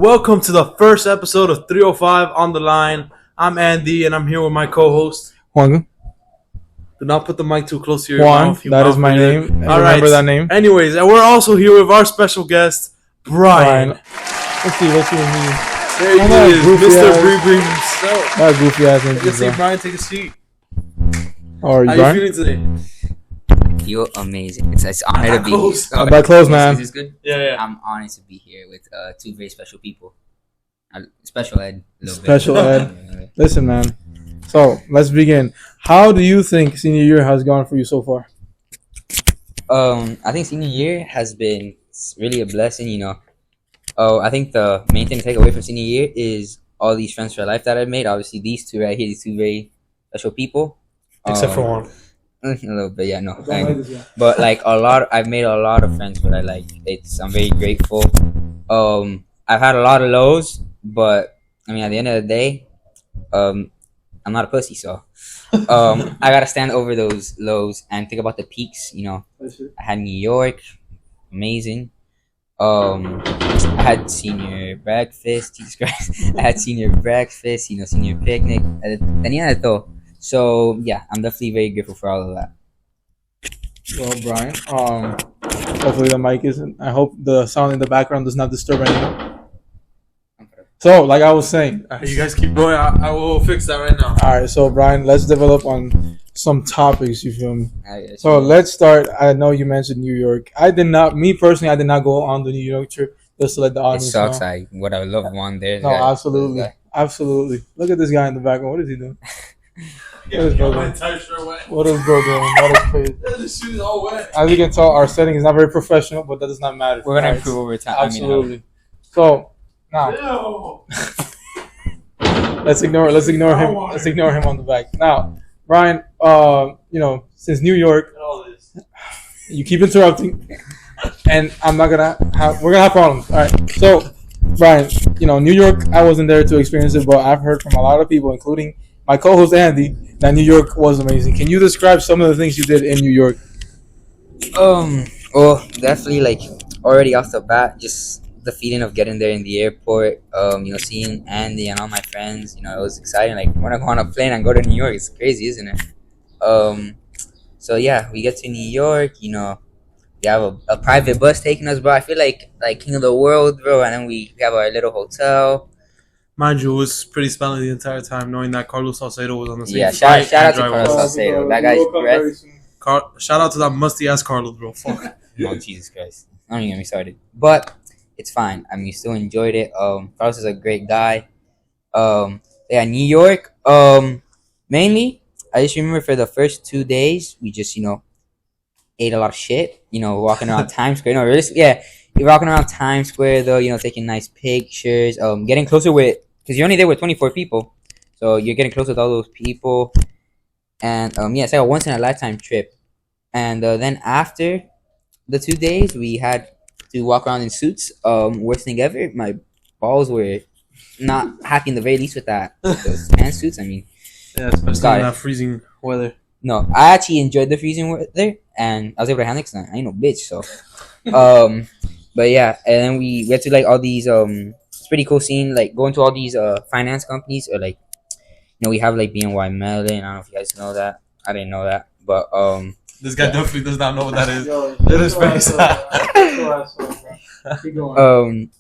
Welcome to the first episode of 305 on the line. I'm Andy, and I'm here with my co-host. Juan. Do not put the mic too close to your Juan, mouth. that is my name. All Remember right. that name. Anyways, and we're also here with our special guest, Brian. Let's see what he. There he is, Mr. Bree himself. That goofy ass name. Let's see, Brian, take a seat. How are you, How Brian? you feeling today? Feel amazing. It's an honor to be here. I'm back close, man. Is this good? Yeah. I'm honored to be here with two very special people. Special ed. A little Special bit. ed. Listen, man. So let's begin. How do you think senior year has gone for you so far? I think senior year has been really a blessing. I think the main thing to take away from senior year is all these friends for life that I've made. Obviously, these two right here, these two very special people. Except for one. A little bit, yeah, no. But I've made a lot of friends that I like. I'm very grateful. I've had a lot of lows, but I mean, at the end of the day, I'm not a pussy, so I gotta stand over those lows and think about the peaks. I had New York, amazing. I had senior breakfast. Jesus Christ, I had senior breakfast. Senior picnic. Tenía de todo. So yeah, I'm definitely very grateful for all of that. Well, Brian, hopefully the mic isn't. I hope the sound in the background does not disturb anyone. So, like I was saying, You guys keep going. I will fix that right now. all right. So, Brian, let's develop on some topics. You feel me? I So let's start. I know you mentioned New York. I did not go on the New York trip just to let the it audience sucks. know. I would have loved one there. No, absolutely. Look at this guy in the background. What is he doing? Yeah, got my entire shirt wet. What is bro doing? That is crazy. This shoe is all wet. As you can tell, our setting is not very professional, but that does not matter. We're gonna Right. improve over time. Absolutely. So now Ew. let's ignore him. Let's ignore him on the back. Now, Brian, since New York, All this. you keep interrupting, and we're gonna have problems. All right. So, Brian, New York, I wasn't there to experience it, but I've heard from a lot of people, including my co-host Andy, that New York was amazing. Can you describe some of the things you did in New York? Well, definitely already off the bat, just the feeling of getting there in the airport. Seeing Andy and all my friends. It was exciting. When I go on a plane and go to New York, it's crazy, isn't it? So yeah, we get to New York. We have a private bus taking us, bro. I feel like king of the world, bro. And then we have our little hotel. Mind you, it was pretty smelly the entire time, knowing that Carlos Salcedo was on the same Yeah, flight. shout out to and Carlos driver. Salcedo. That guy's breath. Shout out to that musty ass Carlos, bro. Fuck. Oh, Jesus Christ. Don't even get me started. But it's fine. I mean, still enjoyed it. Carlos is a great guy. Yeah, New York. Mainly, I just remember for the first 2 days, we just, ate a lot of shit. Walking around Times Square. No, really, yeah. You're walking around Times Square, though, taking nice pictures. Getting closer because you're only there with 24 people. So you're getting close with all those people. And, yeah, it's like a once-in-a-lifetime trip. And then after the 2 days, we had to walk around in suits. Worst thing ever. My balls were not happy in the very least with that. Those pantsuits, I mean. Yeah, especially in that freezing weather. No, I actually enjoyed the freezing weather. And I was able to handle it because I ain't no bitch, so. But yeah, and then we went to all these it's pretty cool seeing going to all these finance companies or we have BNY Mellon. I don't know if you guys know that. I didn't know that, but This guy definitely does not know what that is. It is very sad. Keep going.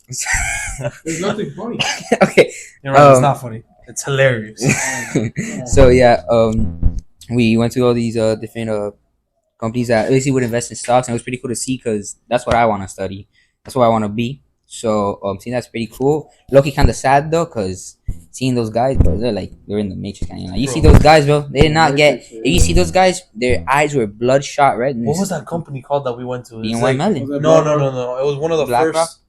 There's nothing funny. Okay. You're right, it's not funny. It's hilarious. So yeah, we went to all these different companies that basically would invest in stocks, and it was pretty cool to see because that's what I want to study. That's what I want to be. So seeing that's pretty cool. Low-key kind of sad though, cause seeing those guys, bro, they're in the Matrix kind of. You see those guys, bro? They did not get. You see those guys? Their eyes were bloodshot red. What was that company called that we went to? BNY Mellon. No. It was one of the BlackRock? first.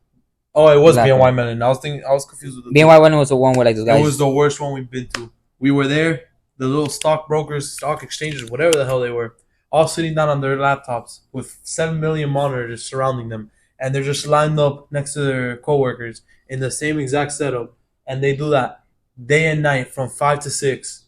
Oh, it was BlackRock. BNY Mellon. I was confused with the BNY Mellon was the one where those guys. It was the worst one we've been to. We were there. The little stockbrokers, stock exchanges, whatever the hell they were, all sitting down on their laptops with 7 million monitors surrounding them. And they're just lined up next to their coworkers in the same exact setup. And they do that day and night from 5 to 6.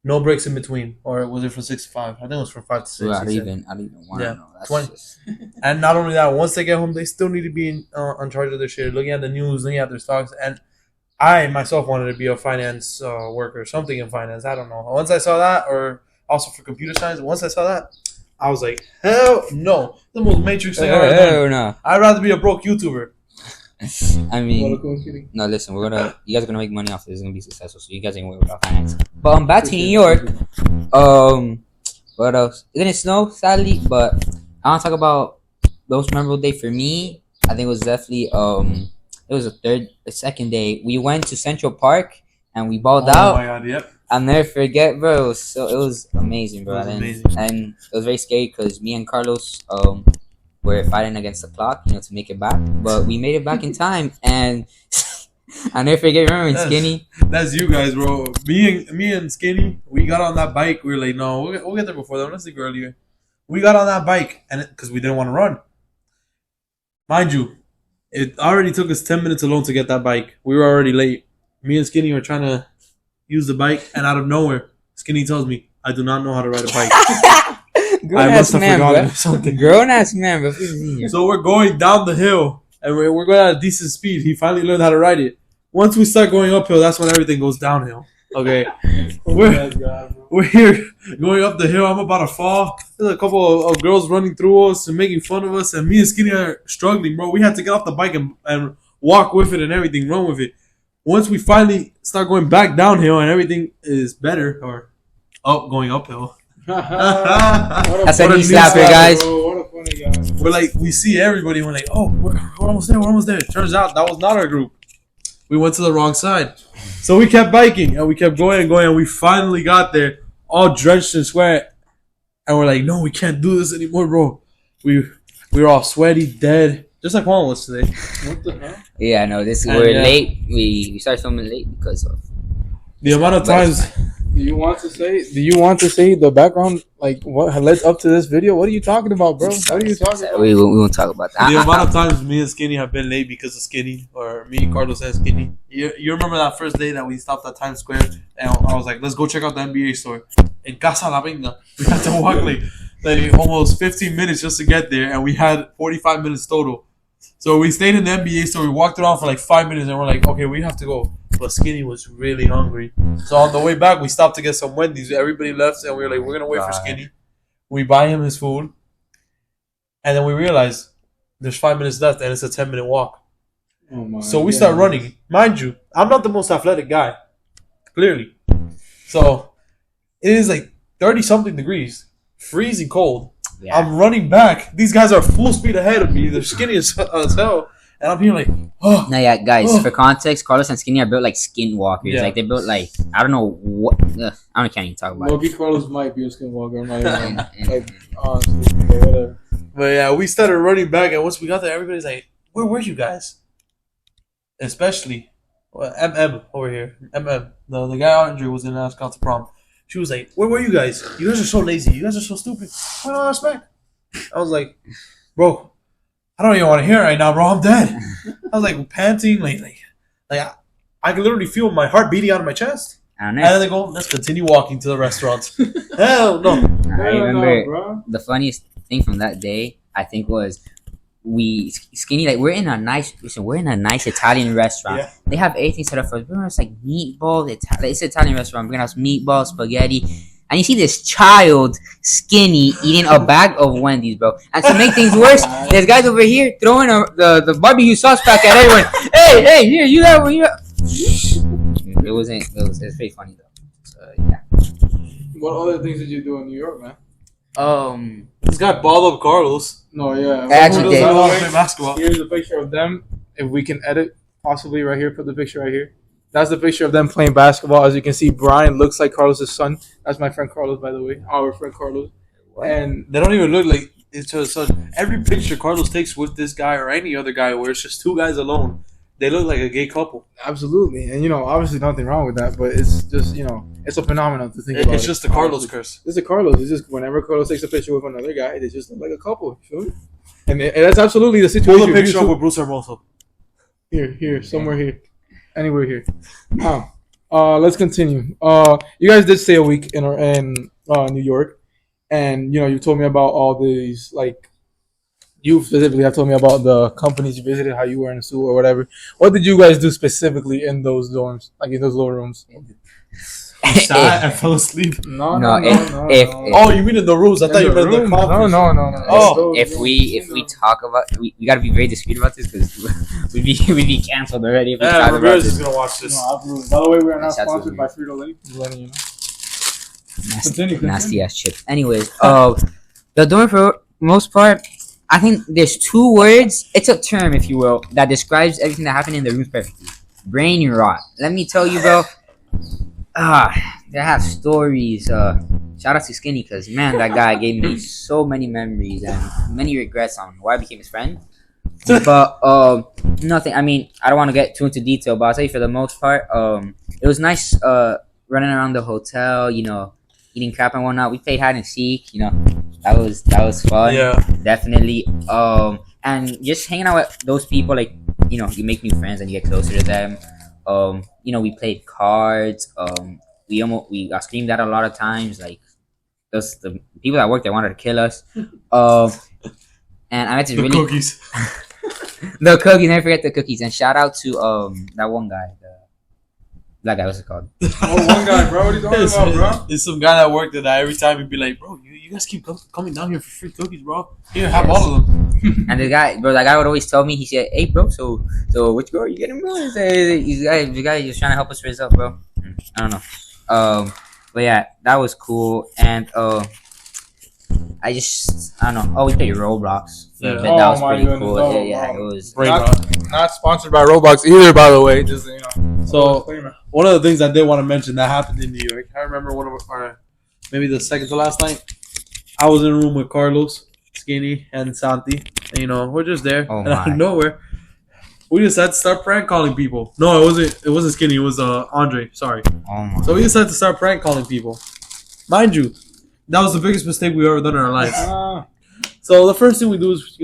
no breaks in between, or was it from 6 to 5? I think it was from 5 to 6. Well, he said. I don't even want to Yeah, know. That's 20. just And not only that, once they get home, they still need to be on charge of their shit, looking at the news, looking at their stocks. And I myself wanted to be a finance worker, something in finance. I don't know. Once I saw that, or also for computer science, once I saw that, I was like, hell no. The most matrix thing I've ever done. hell no. I'd rather be a broke YouTuber. I mean, no. Listen, you guys are gonna make money off this. It's gonna be successful. So you guys ain't worry about finance. But I'm back to New York. What else? It didn't snow, sadly, but I want to talk about those memorable day for me. I think it was definitely it was the second day. We went to Central Park and we balled out. Oh my god, yep. I'll never forget, bro. It was amazing, bro. It was amazing. And it was very scary because me and Carlos were fighting against the clock, to make it back. But we made it back in time, and I'll never forget. Remember when Skinny? That's you guys, bro. Me and Skinny, we got on that bike. We were like, no, we'll get there before them. Let's leave earlier. We got on that bike, and because we didn't want to run. Mind you, it already took us 10 minutes alone to get that bike. We were already late. Me and Skinny were trying to use the bike, and out of nowhere, Skinny tells me, I do not know how to ride a bike. Grown I must ass have man, forgotten bro. something. Grown ass man, bro. So we're going down the hill, and we're going at a decent speed. He finally learned how to ride it. Once we start going uphill, that's when everything goes downhill. Okay, we're here going up the hill. I'm about to fall. There's a couple of girls running through us and making fun of us, and me and Skinny are struggling, bro. We had to get off the bike and walk with it and everything, run with it. Once we finally start going back downhill and everything is better, or going uphill. That's a knee slapper, guys. What a funny guy. We're like, we see everybody. We're like, oh, we're almost there. We're almost there. Turns out that was not our group. We went to the wrong side. So we kept biking and we kept going and going. And we finally got there, all drenched in sweat. And we're like, no, we can't do this anymore, bro. We were all sweaty, dead, just like Juan was today. What the hell? Yeah, no, we're late. We started filming late because of The amount of times. Do you want to say the background, like what led up to this video? What are you talking about, bro? What are you talking about? we won't talk about that. The amount of times me and Skinny have been late because of Skinny, or me, Carlos, and Skinny. You remember that first day that we stopped at Times Square, and I was like, let's go check out the NBA store. In Casa La Venga, we had to walk like almost 15 minutes just to get there, and we had 45 minutes total. So we stayed in the NBA store. We walked around for like 5 minutes, and we're like, okay, we have to go. But Skinny was really hungry. So on the way back, we stopped to get some Wendy's. Everybody left, and we were like, we're going to wait for Skinny. We buy him his food. And then we realize there's 5 minutes left, and it's a 10-minute walk. Oh my So we start running. Mind you, I'm not the most athletic guy. Clearly. So it is like 30-something degrees. Freezing cold. Yeah. I'm running back. These guys are full speed ahead of me. They're skinny as hell. And I'm here like, oh. No, yeah, guys. For context, Carlos and Skinny are built like skinwalkers. Yeah. Like they built like I don't know what. I can't even talk about Loki it. Carlos might be a skinwalker. I'm not even like honestly, but whatever. But yeah, we started running back, and once we got there, everybody's like, where were you guys? Especially over here. The guy Andre was in ask out to prom. She was like, where were you guys? You guys are so lazy. You guys are so stupid. I don't respect. I was like, bro, I don't even want to hear it right now, bro. I'm dead. I was like panting, like I could literally feel my heart beating out of my chest. I don't know. And then they go, let's continue walking to the restaurant. Hell no. I remember bro. the funniest thing from that day. I think was Skinny, like we're in a nice Italian restaurant. Yeah. They have everything set up for us. We're just like meatballs. It's an Italian restaurant. We're gonna have meatballs, spaghetti, and you see this child Skinny eating a bag of Wendy's, bro. And to make things worse, there's guys over here throwing the barbecue sauce pack at everyone. Hey, here, you have one. It was pretty funny though. So yeah. What other things did you do in New York, man? This guy balled up Carlos. No, yeah. I actually Who did. doesn't know how to play basketball? Here's a picture of them. If we can edit, possibly right here, put the picture right here. That's the picture of them playing basketball. As you can see, Brian looks like Carlos' son. That's my friend Carlos, by the way. Our friend Carlos. And They don't even look like each other's son. Every picture Carlos takes with this guy or any other guy where it's just two guys alone, they look like a gay couple. absolutely. And, obviously nothing wrong with that, but it's just, it's a phenomenon to think about. It's just the Carlos curse. It's a Carlos. It's just whenever Carlos takes a picture with another guy, they just look like a couple. You feel me? And that's absolutely the situation. Pull the picture up with Bruce Hermoso. Here, somewhere here. Anywhere here. let's continue. You guys did stay a week in New York, and you told me about all these like you specifically have told me about the companies you visited, how you were in the zoo or whatever. What did you guys do specifically in those dorms, like in those little rooms? I fell asleep. No, if Oh, you mean in the rooms? I thought you meant the conference. No. Oh. if we talk about we gotta be very discreet about this because we'd be canceled already if we Yeah, talk about Ramirez is this. gonna watch this. No, absolutely. By the way, we are not That's sponsored by absolutely Frito Lay. Just letting you know. Nasty, Continue. nasty ass chips. Anyways, the dorm for most part, I think there's two words. It's a term, if you will, that describes everything that happened in the rooms perfectly. Brain rot. Let me tell you, bro. They have stories. Shout out to Skinny, because man, that guy gave me so many memories and many regrets on why I became his friend. But nothing. I mean, I don't want to get too into detail, but I'll tell you for the most part, it was nice running around the hotel, eating crap and whatnot. We played hide and seek, that was fun. Yeah. Definitely. And just hanging out with those people, like, you make new friends and you get closer to them. We played cards. We got screamed at a lot of times. Like, the people that worked there wanted to kill us. And I met this really Cookies. the cookies. Never forget the cookies. And shout out to that one guy, the black guy. What's it called? Oh, one guy, bro. What are you talking about, bro? There's some guy that worked there that every time he'd be like, bro, you guys keep coming down here for free cookies, bro. Here, have all of them. And that guy would always tell me. He said, "Hey, bro, so which girl are you getting, bro?" The guy just trying to help us raise up, bro. I don't know. But yeah, that was cool. And I don't know. Oh, we played Roblox. Yeah. But that was Oh, my pretty goodness. cool. Oh, Yeah, wow. it was. Brain rot. Not sponsored by Roblox either, by the way. Just So one of the things I did want to mention that happened in New York. I remember one of our maybe the second to last night. I was in a room with Carlos, Skinny, and Santi. And, we're just there, Oh, and out my. of nowhere, we decided to start prank calling people. No, it wasn't Skinny. It was Andre. Sorry. Oh my. So we decided to start prank calling people. Mind you, that was the biggest mistake we've ever done in our lives. So the first thing we do is,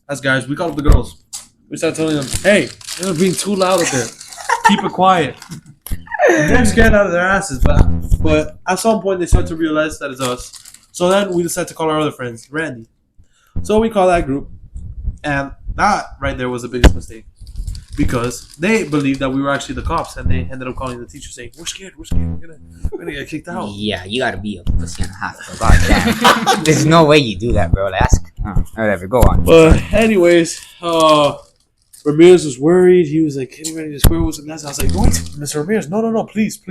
as guys, we call up the girls. We start telling them, hey, you're being too loud up there. Keep it quiet. And they're scared out of their asses. But at some point, they start to realize that it's us. So then we decide to call our other friends, Randy. So we call that group. And that right there was the biggest mistake. Because they believed that we were actually the cops. And they ended up calling the teacher saying, we're scared. We're gonna get kicked out. Yeah, you gotta be a pussy and a half, bro. God damn. There's no way you do that, bro. Like, whatever. Go on. But anyways, Ramirez was worried. He was like getting ready to square with some guys. I was like, what? Mr. Ramirez, no, please.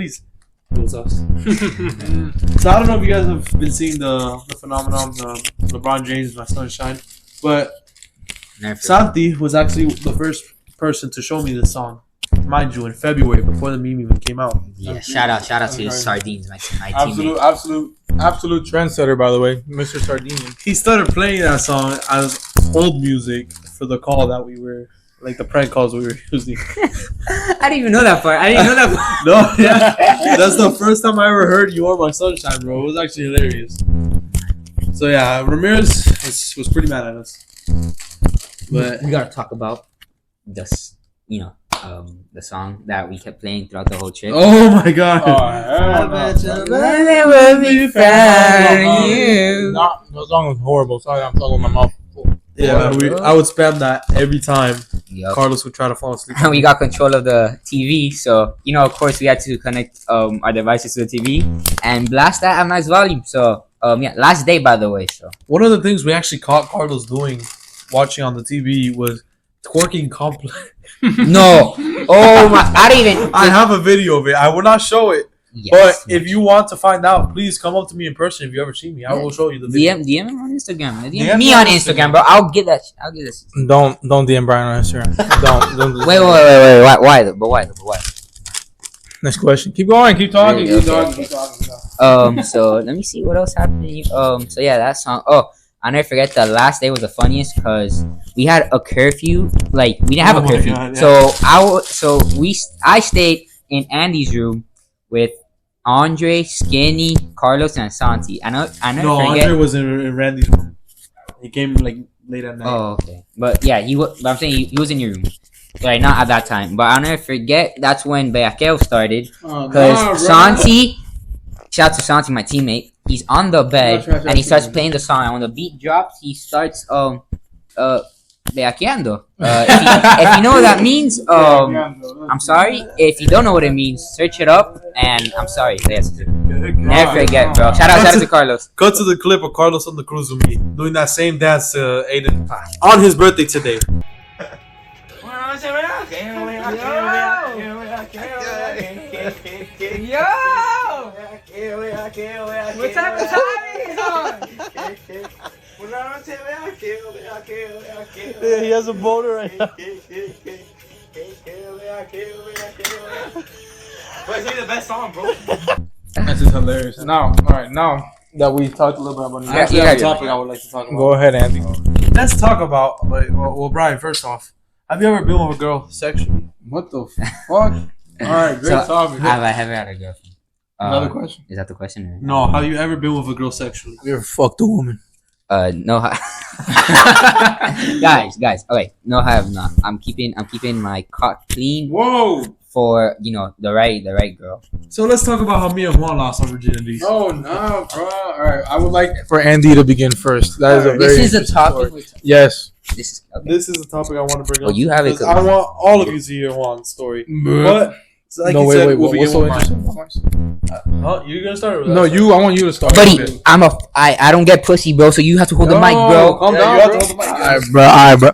It was us. So I don't know if you guys have been seeing the phenomenon of LeBron James, My Sunshine. But Never forget. Santi was actually the first person to show me this song. Mind you, in February, before the meme even came out. Yeah, shout out to his sardines, my teammate. Absolute trendsetter, by the way, Mr. Sardinian. He started playing that song as hold music for the call that we were, like the prank calls we were using. I didn't even know that part. No, yeah. That's the first time I ever heard You Are My Sunshine, bro. It was actually hilarious. So yeah, Ramirez was pretty mad at us. But we gotta talk about this, the song that we kept playing throughout the whole trip. oh my god. The song was horrible. Sorry, I'm talking with my mouth full. Yeah, I would spam that every time Yup. Carlos would try to fall asleep. And we got control of the TV, so of course we had to connect our devices to the TV and blast that at max volume. So last day, by the way. So One of the things we actually caught Carlos doing, watching on the TV, was twerking complex. no, oh my, I didn't even. I have a video of it. I will not show it. Yes, But if you want to find out, please come up to me in person if you ever see me. I will show you the video. DM him on Instagram. DM DM me on Instagram, bro. I'll get that. I'll get this. Don't DM Brian on Instagram. Don't. Wait. Why? But why? Next question. Keep going. Keep talking. Really? Keep Okay. talking. So let me see what else happened. So yeah, that song. Oh, I never forget the last day was the funniest because we had a curfew. Like we didn't have Oh a my curfew. God, yeah. I stayed in Andy's room with Andre, Skinny, Carlos, and Santi. I never No, forget. Andre was in Randy's room. He came like late at night. Oh, okay. But yeah, but I'm saying he was in your room. Right, not at that time, but I'll never forget. That's when Beaqueo started. Oh, Because Santi, shout out to Santi, my teammate. He's on the bed and he starts playing the song. And when the beat drops, he starts beaqueando. If you know what that means, I'm sorry. If you don't know what it means, search it up. And I'm sorry. Yes, never forget, bro. Shout out to Carlos. Cut to the clip of Carlos on the cruise with me doing that same dance to Aiden on his birthday today. Yo! What type of time is on? Yeah, he has a boner right now. But it's the best song, bro. This is hilarious. Now, all right, now that we talked a little bit about it, I actually have a topic I would like to talk about. go ahead, Andy. Let's talk about, well, Brian, first off, have you ever been with a girl sexually? What the fuck? All right, great topic. Have I ever had a girlfriend? Another question? Is that the question? Or? No, have you ever been with a girl sexually? Have you ever fucked a woman? No. guys. Okay, no, I have not. I'm keeping my cock clean Whoa! for the right girl. So let's talk about how me and Juan lost our virginity. Oh no, bro! All right, I would like for Andy to begin first. That is a very This is a interesting topic. story. Yes. This is okay. This is a topic I want to bring up. Well, you have it. because I want all of you to hear Juan's story. But like no, you wait, said, wait. we'll begin What's so with mine. interesting about mine? Huh? You're gonna start with that? No, you. I want you to start. Buddy, I don't get pussy, bro. So you have to hold the mic, bro. Calm Yeah, down, you have bro. to hold the mic. All right, bro. All right, bro.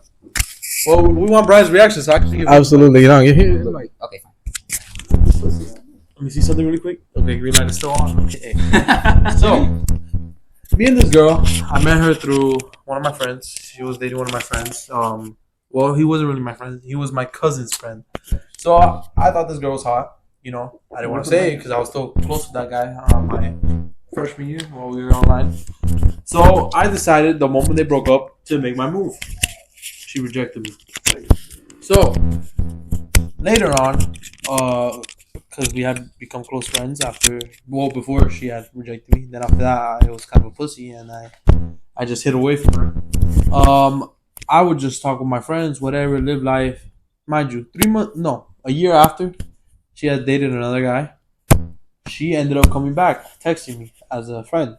Well, we want Brian's reaction, so I can give Absolutely. You know, you hear like, Okay, fine. Let me see something really quick. Okay, green light is still on. Okay. So, me and this girl, I met her through one of my friends. She was dating one of my friends. Well, he wasn't really my friend. He was my cousin's friend. So I thought this girl was hot. I didn't want to say it because I was still close with that guy on my freshman year while we were online. So I decided the moment they broke up to make my move. She rejected me. So later on, because we had become close friends before she had rejected me. Then after that, I was kind of a pussy and I just hid away from her. I would just talk with my friends, whatever, live life. Mind you, a year after she had dated another guy, she ended up coming back, texting me as a friend.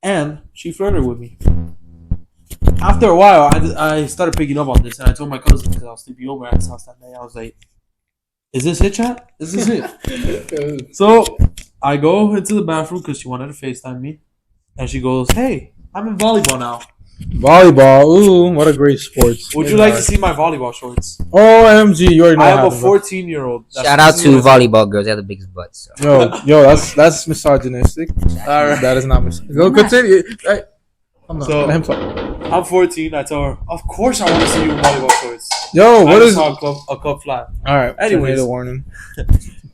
And she flirted with me. After a while, I started picking up on this, and I told my cousin, because I was sleeping over at his house that night, I was like, is this it, chat? Is this it? So I go into the bathroom because she wanted to FaceTime me. And she goes, hey, I'm in volleyball now. volleyball. Ooh, what a great sport. Would you like to see my volleyball shorts? OMG, you already know I am how a to- 14-year-old. Shout out to volleyball girls. They have the biggest butts. So. Yo, that's misogynistic. All right. That is not misogynistic. Go continue. Hey, So- let him talk. I'm 14. I tell her, of course I want to see you in volleyball shorts. Yo, I what just is? saw All a cup fly. right, Anyways. tornado warning.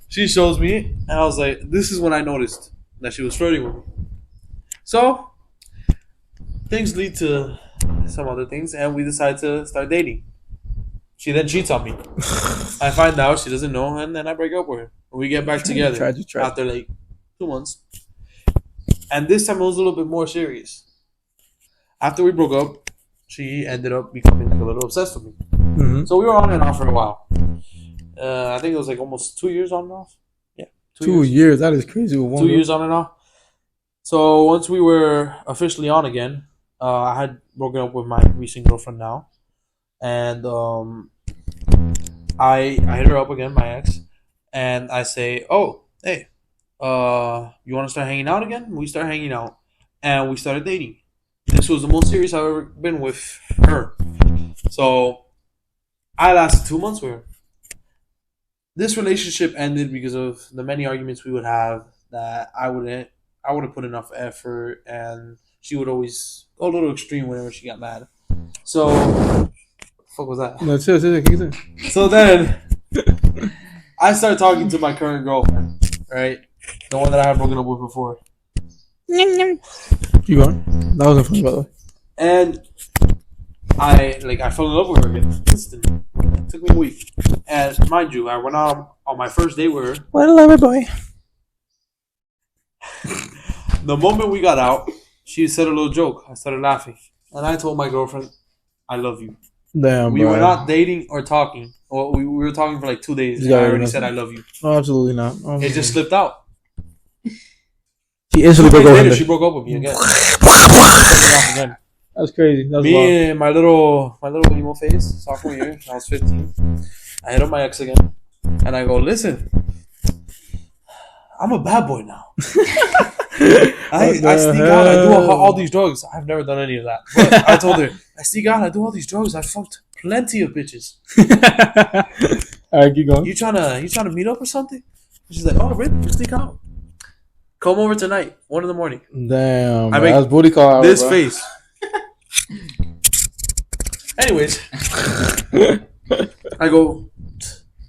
She shows me, and I was like, this is when I noticed that she was flirting with me. So, things lead to some other things, and we decide to start dating. She then cheats on me. I find out she doesn't know, and then I break up with her. And we get back together Tragic. after like 2 months. And this time it was a little bit more serious. After we broke up, she ended up becoming like a little obsessed with me. Mm-hmm. So we were on and off for a while. I think it was like almost 2 years on and off. Yeah, 2 years. That is crazy. With one 2 girl. years on and off. So once we were officially on again, I had broken up with my recent girlfriend now, and I hit her up again, my ex, and I say, "Oh, hey, you want to start hanging out again?" We start hanging out, and we started dating. This was the most serious I've ever been with her. So I lasted 2 months with her. This relationship ended because of the many arguments we would have that I wouldn't put enough effort, and she would always go a little extreme whenever she got mad. So, what the fuck was that? No, keep it. So then, I started talking to my current girlfriend, right? The one that I had broken up with before. Keep going. That wasn't funny, by the way. And I fell in love with her again instantly. It took me a week. And mind you, I went out on my first date with her. What a lover boy. The moment we got out, she said a little joke. I started laughing. And I told my girlfriend, I love you. Damn, We bro. were not dating or talking. Well, we were talking for like 2 days. You got I already it. said I love you. No, absolutely not. It just slipped out. She instantly 2 broke days up later, with she me. broke up with me again. Off again. That's crazy. That's Me wild. and my little emo phase, sophomore year, I was 15. I hit up my ex again, and I go, listen, I'm a bad boy now. I sneak out, I do all these drugs. I've never done any of that. But I told her, I sneak out, I do all these drugs. I fucked plenty of bitches. All right, keep going. You trying to meet up or something? She's like, oh, really? You sneak out? Come over tonight, 1 in the morning. Damn, I bro. make That's booty call hour, This bro. face. Anyways, I go,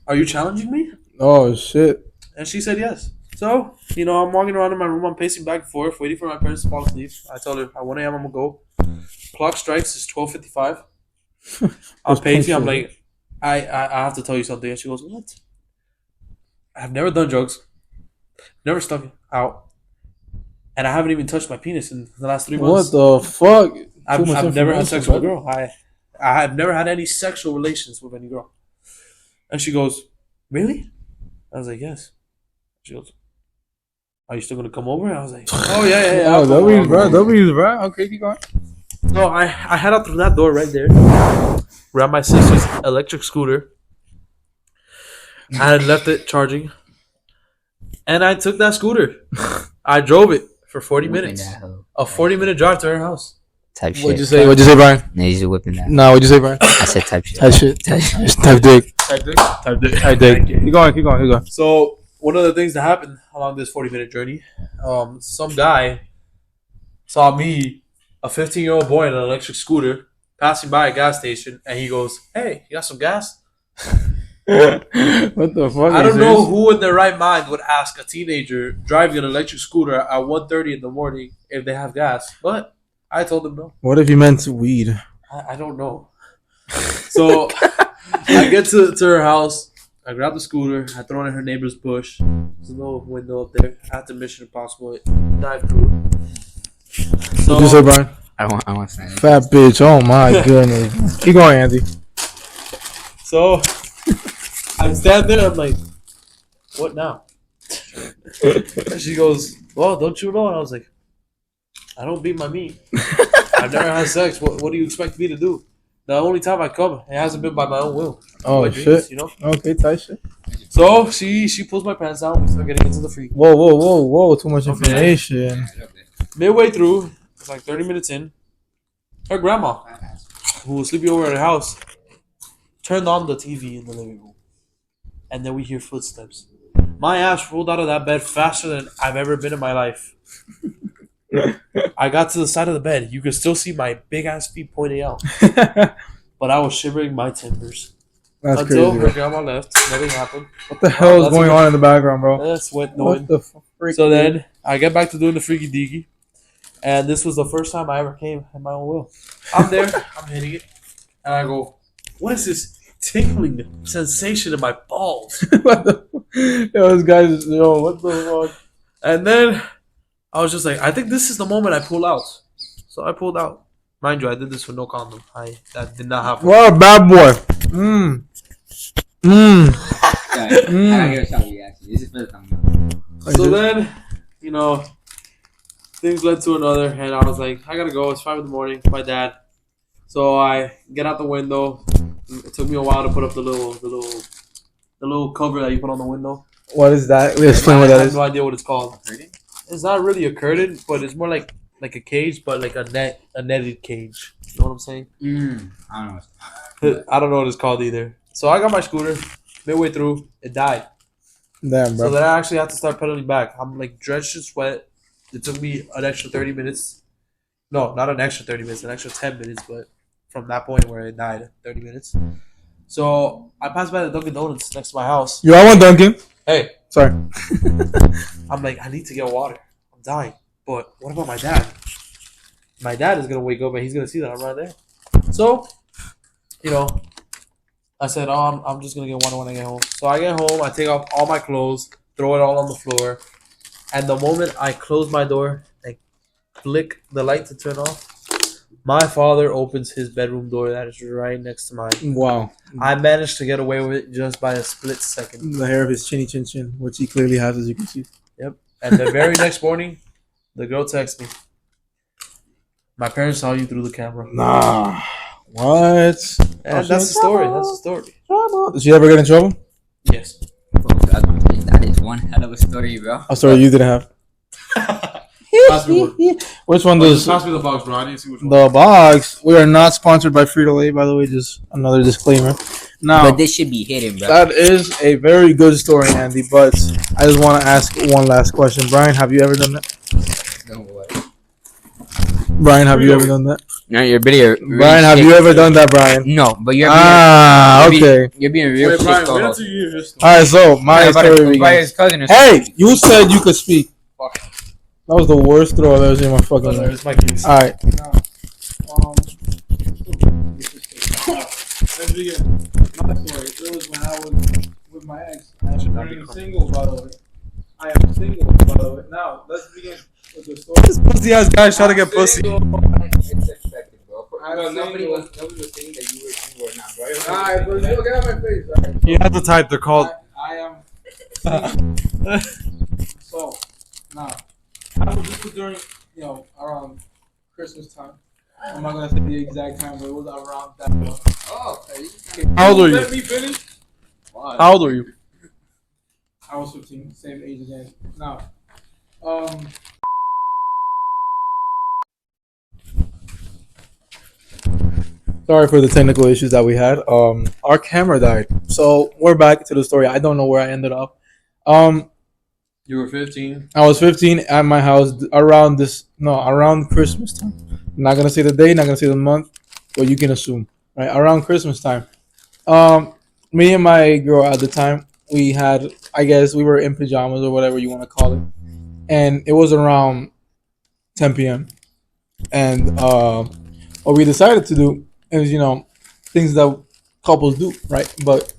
are you challenging me? Oh shit. And she said yes. So, I'm walking around in my room. I'm pacing back and forth, waiting for my parents to fall asleep. I tell her, at 1 a.m. I'm going to go. Clock strikes. It's 12:55. I'm pacing. I'm like, I have to tell you something. And she goes, what? I've never done drugs. Never stuck it out. And I haven't even touched my penis in the last 3 months. What the fuck? I've never had sex with a girl. I have never had any sexual relations with any girl. And she goes, really? I was like, yes. She goes, are you still going to come over? I was like, oh, yeah. Oh, W's, bro. W's, bro. Okay, keep going. So I head out through that door right there. Grabbed my sister's electric scooter. I had left it charging. And I took that scooter. I drove it for 40 minutes. A 40-minute drive to her house. Type shit. What'd you say? What'd you say, Brian? No, he's just whipping that. No, what'd you say, Brian? I said type shit. Type shit. Type dick. Type dick. Type dick. Keep going. So one of the things that happened along this 40-minute journey, some guy saw me, a 15-year-old boy on an electric scooter, passing by a gas station, and he goes, hey, you got some gas? What the fuck? I don't know who in their right mind would ask a teenager driving an electric scooter at 1:30 in the morning if they have gas, but I told them no. What if you meant weed? I don't know. So I get to her house. I grab the scooter. I throw it in her neighbor's bush. There's a little window up there. After Mission Impossible, dive through it. So What'd you say, Brian? I want to say that. Fat bitch. Oh my goodness. Keep going, Andy. So I stand there. I'm like, what now? And she goes, well, don't you know? And I was like, I don't beat my meat. I've never had sex. What do you expect me to do? The only time I come, it hasn't been by my own will. Oh My shit. dreams, Okay, tight shit. So she pulls my pants down. We start getting into the freak. Whoa. Too much information. Midway through, it's like 30 minutes in, her grandma, who was sleeping over at her house, turned on the TV in the living room. And then we hear footsteps. My ass rolled out of that bed faster than I've ever been in my life. I got to the side of the bed. You could still see my big ass feet pointing out. But I was shivering my timbers. That's Until crazy. her grandma left. Nothing happened. What the hell is that's going what- on in the background, bro? That's what What knowing. the freak? So then I get back to doing the freaky deaky. And this was the first time I ever came at my own will. I'm there. I'm hitting it. And I go, what is this tingling sensation in my balls? What the? Yo, this guy's what the fuck? And then I was just like, I think this is the moment I pull out. So I pulled out. Mind you, I did this with no condom. That did not happen. What a bad boy. I gotta give a shout out to you, actually. This is the first time. So then, things led to another, and I was like, I gotta go. It's 5 in the morning. My dad. So I get out the window. It took me a while to put up the little cover that you put on the window. What is that? Explain what I that have is. no idea what it's called. It's not really a curtain, but it's more like a cage, but like a netted cage. You know what I'm saying? I don't know. I don't know what it's called either. So I got my scooter. Midway through, it died. Damn, bro. So then I actually had to start pedaling back. I'm like drenched in sweat. It took me an extra 30 minutes. No, not an extra 30 minutes, an extra 10 minutes, but from that point where it died, 30 minutes. So I passed by the Dunkin' Donuts next to my house. Yo, I want Dunkin'. Hey, Sorry. I'm like, I need to get water. I'm dying. But what about my dad? My dad is going to wake up and he's going to see that I'm right there. So, I said, oh, I'm just going to get water when I get home. So I get home, I take off all my clothes, throw it all on the floor. And the moment I close my door and click the light to turn off, My father opens his bedroom door that is right next to mine. Wow. I managed to get away with it just by a split second. The hair of his chinny chin chin, which he clearly has, as you can see. And the very next morning, the girl texts me. My parents saw you through the camera. Nah. What? And that's the story. That's the story. Did she ever get in trouble? Yes. Bro, that is one hell of a story, bro. A story you didn't have. Pass me one. Which one does Pass me the box, bro. I didn't see which one. the box? We are not sponsored by Frito-Lay, by the way. Just another disclaimer. Now, But this should be hidden, bro. that is a very good story, Andy. But I just want to ask one last question. Brian, have you ever done that? No way. Brian, have you ever done that? No, you're being Brian, have you ever done that, Brian? No, but you're Okay. You're being real Wait, shit Brian, wait co-host. until you hear this story. All right, so my story begins. his cousin or Hey, you said you could speak. That was the worst throw I've ever seen in my fucking life. It's my case. All right. Let's begin. My story. It was when I was with my ex. I am single, by the way. I am single, by the way. Now, let's begin with the story. This pussy ass guy's trying to get pussy. It's expected, bro. I'm Nobody single. was saying that you were single or not, bro. Alright, bro, you get out of my face. Alright. You have to type. They're called. I am single. So, now, I was just during, around Christmas time. I'm not gonna say the exact time, but it was around that one. Oh, How old are Let you? me finish. How old are you? I was 15, same age as Andy. Now, Sorry for the technical issues that we had. Our camera died, so we're back to the story. I don't know where I ended up. You were 15. I was 15 at my house around Christmas time. I'm not gonna say the day, not gonna say the month, but you can assume, right? Around Christmas time. Me and my girl at the time, we had, I guess, we were in pajamas or whatever you want to call it, and it was around 10 p.m. And what we decided to do is, things that couples do, right? But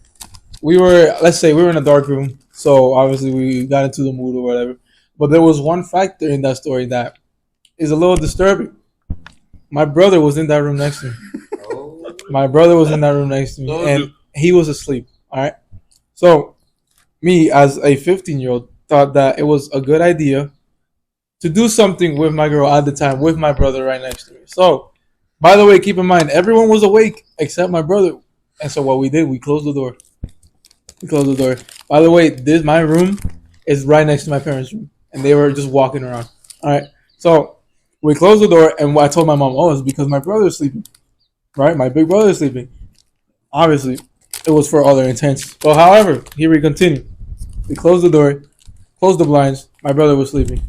let's say we were in a dark room, so obviously we got into the mood or whatever. But there was one factor in that story that is a little disturbing. My brother was in that room next to me. My brother was in that room next to me, and he was asleep. All right. So, me as a 15-year-old thought that it was a good idea to do something with my girl at the time, with my brother right next to me. So, by the way, keep in mind, everyone was awake except my brother. And so what we did, we closed the door. By the way, my room is right next to my parents' room, and they were just walking around. All right. So, we closed the door, and I told my mom, it's because my brother is sleeping. Right? My big brother is sleeping. Obviously, it was for other intents. But however, here we continue. We closed the door, closed the blinds. My brother was sleeping.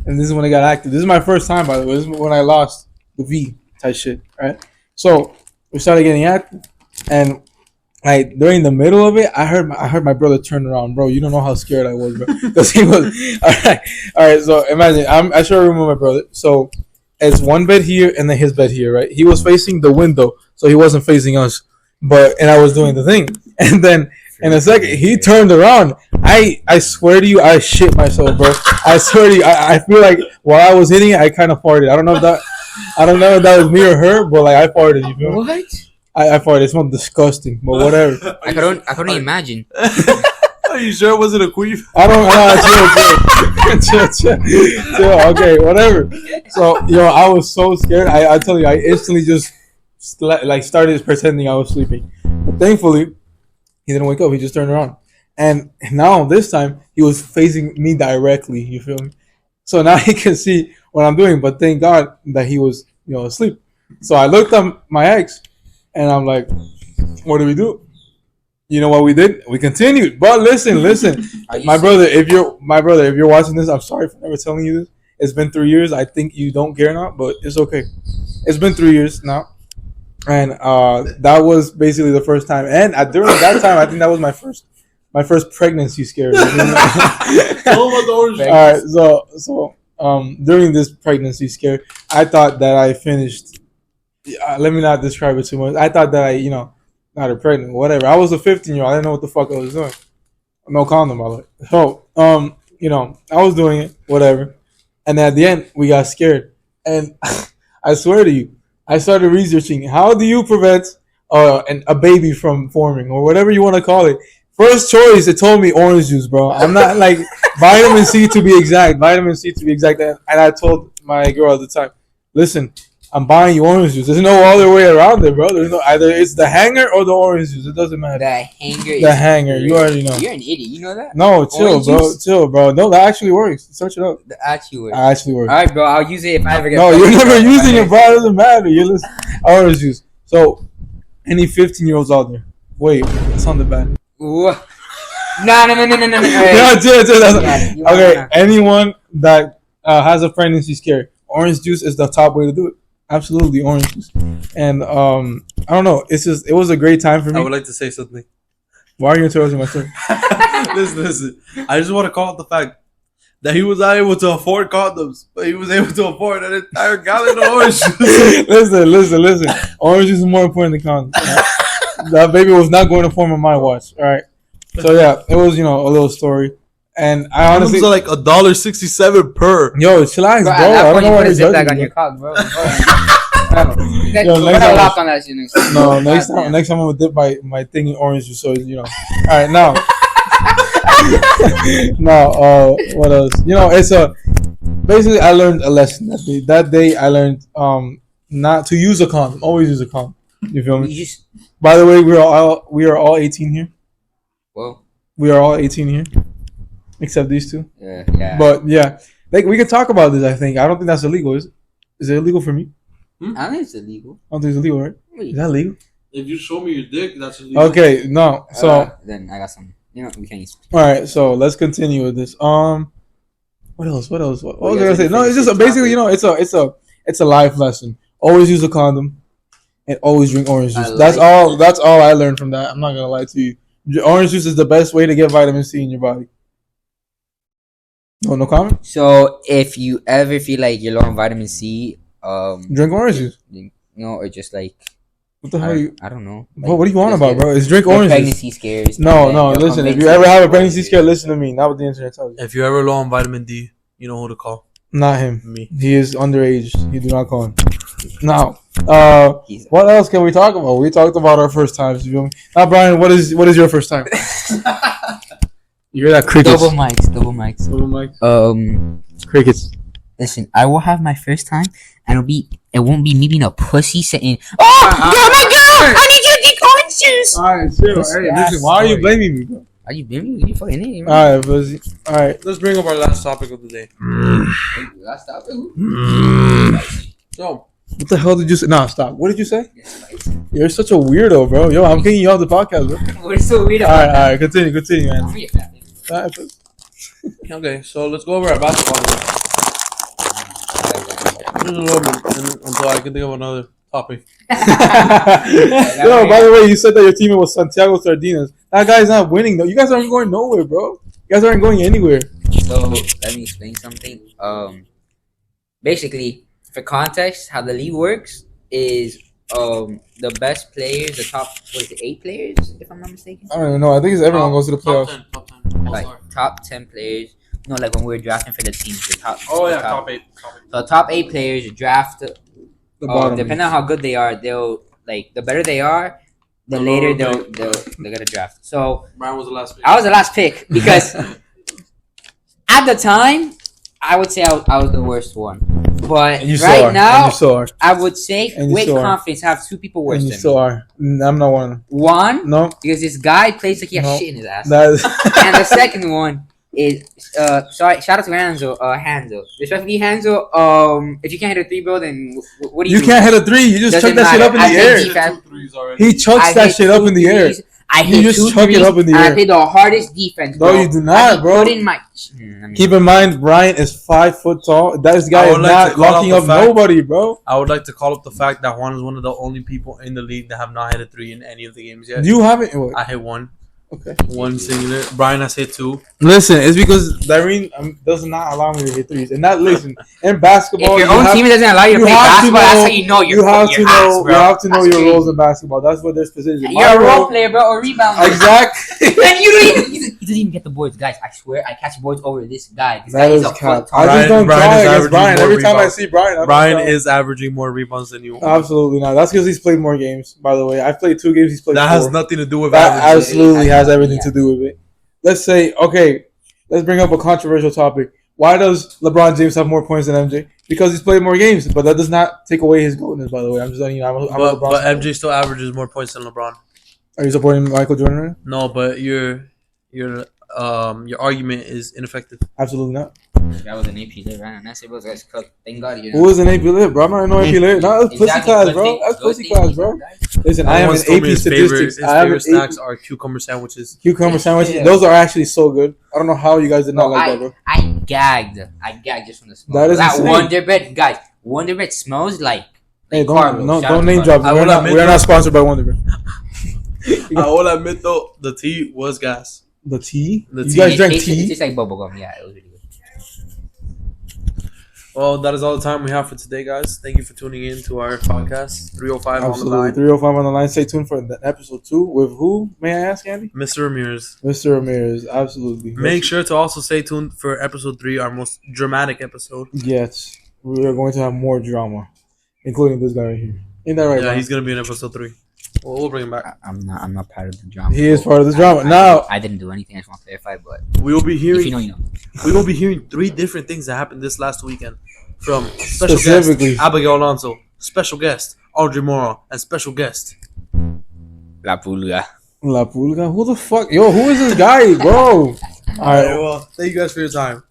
And this is when it got active. This is my first time, by the way. This is when I lost the V type shit, right? So, we started getting active. And during the middle of it, I heard my brother turn around, bro. You don't know how scared I was, bro, because he was all right. So imagine I share a room with my brother. So it's one bed here and then his bed here, right? He was facing the window, so he wasn't facing us. And I was doing the thing, and then in a second he turned around. I swear to you, I shit myself, bro. I swear to you, I feel like while I was hitting it, I kind of farted. I don't know if that was me or her, but I farted. You feel me? What? I farted. It smelled disgusting, but whatever. I couldn't imagine. Are you sure it wasn't a queef? I don't know. Chill. Okay, whatever. So, I was so scared. I tell you, I instantly just started pretending I was sleeping. But thankfully, he didn't wake up. He just turned around. And now this time, he was facing me directly. You feel me? So now he can see what I'm doing. But thank God that he was, asleep. So I looked at my ex, and I'm like, "What do we do?" You know what we did? We continued. But listen. My brother, if you're watching this, I'm sorry for never telling you this. It's been 3 years. I think you don't care now, but it's okay. It's been 3 years now. And that was basically the first time. And during that time, I think that was my first pregnancy scare. All right, so during this pregnancy scare, I thought that I finished. Let me not describe it too much. I thought that I got her pregnant, whatever. I was a 15-year-old. I didn't know what the fuck I was doing. No condom, by the way. So, I was doing it, whatever. And at the end, we got scared. And I swear to you, I started researching how do you prevent a baby from forming or whatever you want to call it. First choice, it told me orange juice, bro. I'm not like vitamin C to be exact. Vitamin C to be exact. And I told my girl at the time, listen, I'm buying you orange juice. There's no other way around it, bro. There's no either it's the hanger or the orange juice. It doesn't matter. The hanger. The hanger. You already know. You're an idiot. You know that? No, chill, Orange bro. juice? Chill, bro. No, that actually works. Search it up. The actually works. Actually works. All right, bro. I'll use it if I ever get. No, you're pregnant, never bro. using it, bro. It doesn't matter. You listen. Orange juice. So, any 15-year-olds out there? Wait, it sounded bad. Ooh. No. Yeah, chill. Yeah, you Okay, wanna- anyone that has a pregnancy scare, orange juice is the top way to do it. Absolutely, orange juice. And I don't know. It was a great time for I me. would like to say something. Why are you interrupting my story? Listen. I just want to call out the fact that he was not able to afford condoms, but he was able to afford an entire gallon of orange juice. listen. Orange juice is more important than condoms. Right? That baby was not going to form on my watch. All right. So yeah, it was a little story, and I honestly, Condoms are like $1.67 per. yo, chillax, bro. Bro, at I that don't point, know you why put a you're zip bag judging on me. your cock, bro. Yo, Put next a time- lock on that shit. Next time. No, next God time I'm gonna dip my thing in orange juice. So All right, now. No, what else? It's basically I learned a lesson that day. That day I learned not to use a condom. Always use a condom. You feel damn. me? You just. By the way, we are all 18 here. Well, We are all 18 here, except these two. yeah. But yeah, like we can talk about this. I think I don't think that's illegal. Is it? Is it illegal for me? I don't think it's illegal. I don't think it's illegal, right? Wait. Is that legal? If you show me your dick, that's illegal. Okay, no. So Then I got some. We can't use. all right, so let's continue with this. What else? What was I you gonna guys say? No, ready it's to just finish basically, topic? it's a life lesson. Always use a condom, and always drink orange I juice. like That's all. That's all I learned from that. I'm not gonna lie to you. Orange juice is the best way to get vitamin C in your body. No comment. So if you ever feel like you're low on vitamin C, Drink orange juice. or just like What the hell? Are you? I don't know. What are you on just about, get- bro? It's drink get orange juice. pregnancy scares. No. and you're Listen, if convinced you ever that have a it's pregnancy orange scare, juice. listen to me. Not what the internet tells you. If you're ever low on vitamin D, you know who to call. Not him. Me. He is underage. You do not call him. Now, He's- what else can we talk about? We talked about our first times. You feel me? Now, Brian, what is your first time? You hear that crickets? Double mics. Double mic. Crickets. Listen, I will have my first time, and it won't be me being a pussy saying, "Oh, you're my girl. I need you to take orange juice." All right, chill. This Hey, ass listen, why are you story. blaming me, bro? Are you blaming me? You fucking idiot. All right, pussy. All right. Let's bring up our last topic of the day. Last topic. So, What the hell did you say? Nah, stop. What did you say? You're such a weirdo, bro. Yo, I'm kicking you off the podcast, bro. We're so weird All about right. Continue, man. that. All right, pussy. okay, so let's go over our basketball game. Just a little bit, until I can think of another topic. Yo, by the way, you said that your teammate was Santiago Sardinas. That guy's not winning though. You guys aren't going nowhere, bro. You guys aren't going anywhere. So let me explain something. Basically, for context, how the league works is the best players, the top 8 players, if I'm not mistaken. I don't even know. I think it's everyone goes to the Top playoffs. 10, top 10. Like top 10 players. No, like when we were drafting for the teams, the top. Oh, the yeah, top 8. So top 8 players draft. The bottom. Depending on how good they are, they'll like the better they are, the The later lower they'll get a draft. So Brian was the last pick. I was the last pick because at the time I would say I was the worst one. But And you still right are. now And you still are. I would say And you with still are. confidence I have 2 people worse And you than still me. are. I'm not one of them. One, No, because this guy plays like he has No. shit in his ass. that is. And the second one is sorry, shout out to Hanzo. Respectfully, Hanzo, if you can't hit a 3, bro, then what do you You do? can't hit a 3. You just chuck Doesn't that shit matter. up in I the think air. he- He hit 2 threes already. He chucks I that hit shit up 2 in the air. threes. I You hit just 2 chuck it threes, up in the and air. I played the hardest defense, No, bro. you do not, I bro. Put in my. Keep in mind, Brian is 5 foot tall. This guy I is would like not to call out locking the up fact- nobody, bro. I would like to call up the fact that Juan is one of the only people in the league that have not hit a 3 in any of the games yet. You haven't. Wait, I hit 1. Okay. One singular. Brian has hit 2. Listen, it's because Dareen does not allow me to hit threes. And not listen. In basketball, If your you own have, team doesn't allow you to you play have to basketball, that's how know- you know you're you have your to ass, know bro. you have to know That's your crazy. roles in basketball. That's what there's positions. You're a role player, bro, or rebounder. Exactly. And you don't even, he doesn't even get the boards, guys. I swear, I catch boards over this guy. This That guy is is a cap. foot I tall. just don't Brian try is against averaging Brian. more Every time I rebounds. see Brian, I don't Brian try. is averaging more rebounds than you. Absolutely not. That's because he's played more games. By the way, I've played 2 games. He's played That 4. has nothing to do with That average. absolutely has everything Yeah. to do with it. Let's say, okay, let's bring up a controversial topic. Why does LeBron James have more points than MJ? Because he's played more games, but that does not take away his goatness. By the way, I'm just letting you know. I'm a But LeBron supporter. MJ still averages more points than LeBron. Are you supporting Michael Jordan right now? No, but your argument is ineffective. Absolutely not. That was an AP lit, right? And that's it, bro. Guys, cooked. Thank God you. Who is an AP lit, bro? I'm not an AP lit. No, that's pussy class, bro. That's pussy class, bro. Listen, I am an Everyone's told me AP his statistics. His I am an favorite AP snacks are cucumber sandwiches. cucumber sandwiches. Yeah. Those are actually so good. I don't know how you guys did not No, like that, bro. I gagged. I gagged just from the smell. That is that insane. Wonder Bread, guys. Wonder Bread smells like. Hey, Carlos. don't Shout out to name Carlos. drop. I We're will not admit we're that- not sponsored by Wonder Bread. I will admit though, the tea was gas. The tea? The You tea. guys drank It tea? tastes like bubblegum. Yeah, it was really good. Well, that is all the time we have for today, guys. Thank you for tuning in to our podcast. 305 Absolutely. on the 305 on the line. Stay tuned for the episode 2 with who? May I ask, Andy? line. Mr. Ramirez. Mr. Ramirez. Absolutely. Make sure to also stay tuned for episode 3, our most dramatic episode. Yes. We are going to have more drama, including this guy right here. Ain't that right, Yeah, Brian? he's gonna be in episode 3. We'll bring him back. I'm not part of the drama. He is part of the drama. Now- I didn't do anything. I just want to clarify, but We will be if hearing you know, you know. we will be hearing 3 different things that happened this last weekend from special Specifically. guest Abigail Alonso, special guest Audrey Morrow, and special guest. La Pulga. La Pulga? Who the fuck? Yo, who is this guy, bro? All All right, right. well, thank you guys for your time.